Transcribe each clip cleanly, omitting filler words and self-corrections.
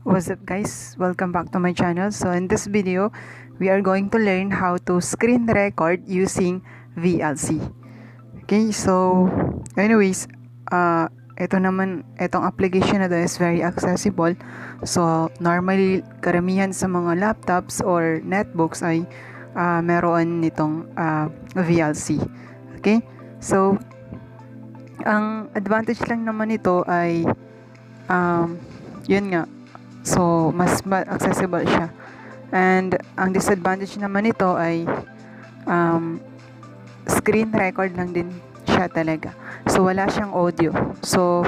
What's up guys, welcome back to my channel. So in this video we are going to learn how to screen record using VLC. Okay, so anyways, itong application na to is very accessible. So normally karamihan sa mga laptops or netbooks ay meron nitong VLC. Okay, so ang advantage lang naman nito ay yun nga. So, mas accessible siya. And, ang disadvantage naman nito ay screen record lang din siya talaga. So, wala siyang audio. So,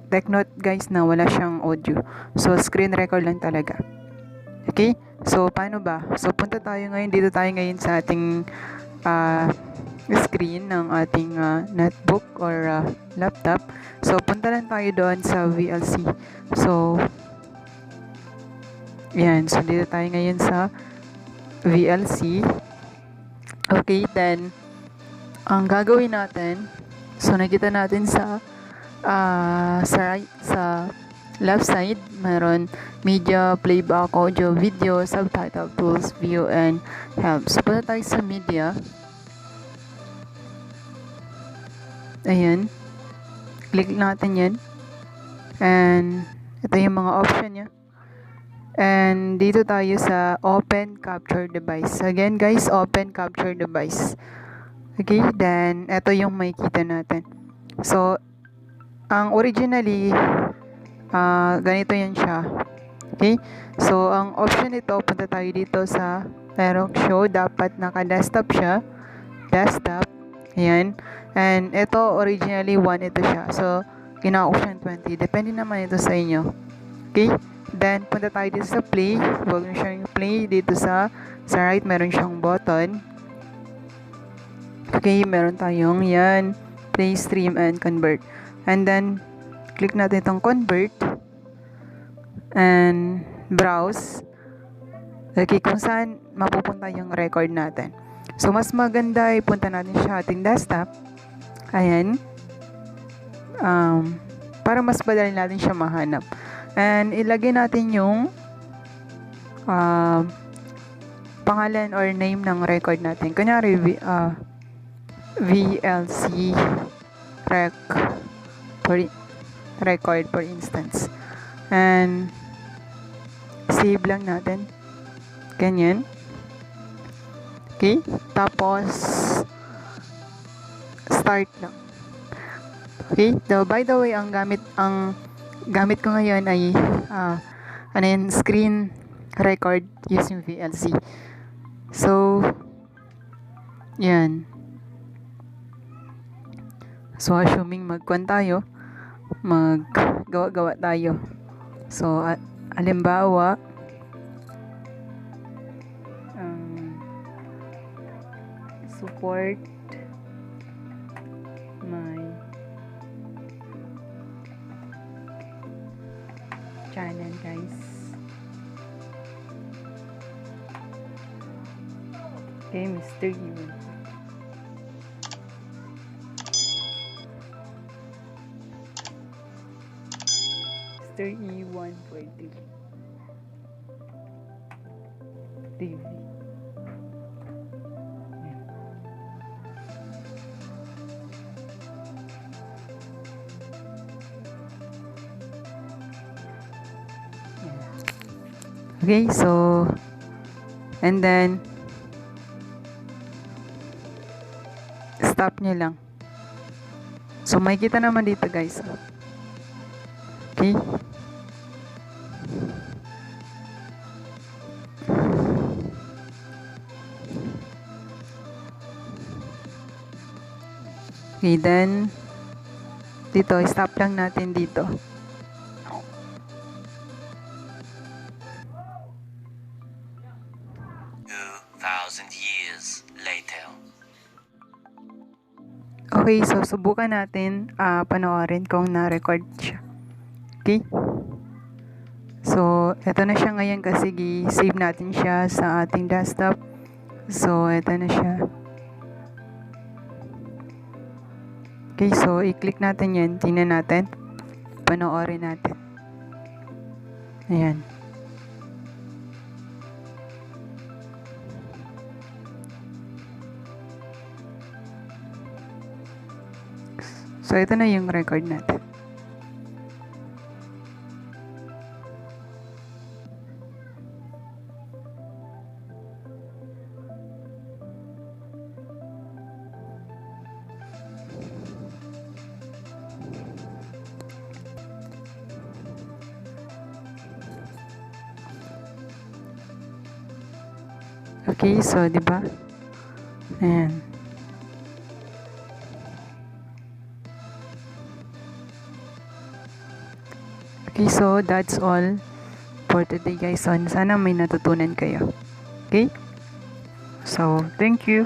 take note guys na wala siyang audio. So, screen record lang talaga. Okay? So, paano ba? So, punta tayo ngayon. Dito tayo ngayon sa ating screen ng ating netbook or laptop. So, punta lang tayo doon sa VLC. So, yan. So, dito tayo ngayon sa VLC. Okay, then, ang gagawin natin, so, nakita natin sa left side, meron media, playback, audio, video, subtitle, tools, view, and help. So, punta tayo sa media. Ayan. Click natin yan. And, ito yung mga option niya. And, dito tayo sa Open Capture Device. Again, guys, Open Capture Device. Okay, then, ito yung makikita natin. So, ang originally, ganito yan siya. Okay, so, ang option nito, punta tayo dito sa Aerox Show. Dapat naka-desktop siya. Desktop. Ayan. And ito originally 1 ito siya. So, kina-option 20. Depende naman ito sa inyo. Okay? Then, punta tayo dito sa play. Huwag nyo siyang play. Dito sa right, meron siyang button. Okay, meron tayong yan. Play, stream, and convert. And then, click natin itong convert. And browse. Okay, kung saan mapupunta yung record natin. So, mas maganda ay punta natin siya ating desktop. Ayan. Para mas madali natin siya mahanap. And, ilagay natin yung pangalan or name ng record natin. Kunyari, VLC record for instance. And, save lang natin. Ganyan. Okay? Tapos, start lang. Okay? So, by the way, ang gamit ko ngayon ay screen record using VLC. So, yan. So, assuming magkuhan tayo, maggawa-gawa tayo. So, halimbawa, support my channel guys. Okay, Mr. Ewan. Mr. Ewan for TV. Okay, so, and then, stop nyo lang. So, makikita naman dito guys. Okay. Okay, then, dito, stop lang natin dito. 2,000 years later. Okay, so subukan natin panoorin kung na-record siya. Okay? So, eto na siya ngayon kasi save natin siya sa ating desktop. So, eto na siya. Okay, so i-click natin yan. Tingnan natin. Panoorin natin. Ayan. So, ito na yung record natin. Okay, so, di ba? Ayan. Okay, so, that's all for today, guys. So, sana may natutunan kayo. Okay? So, thank you.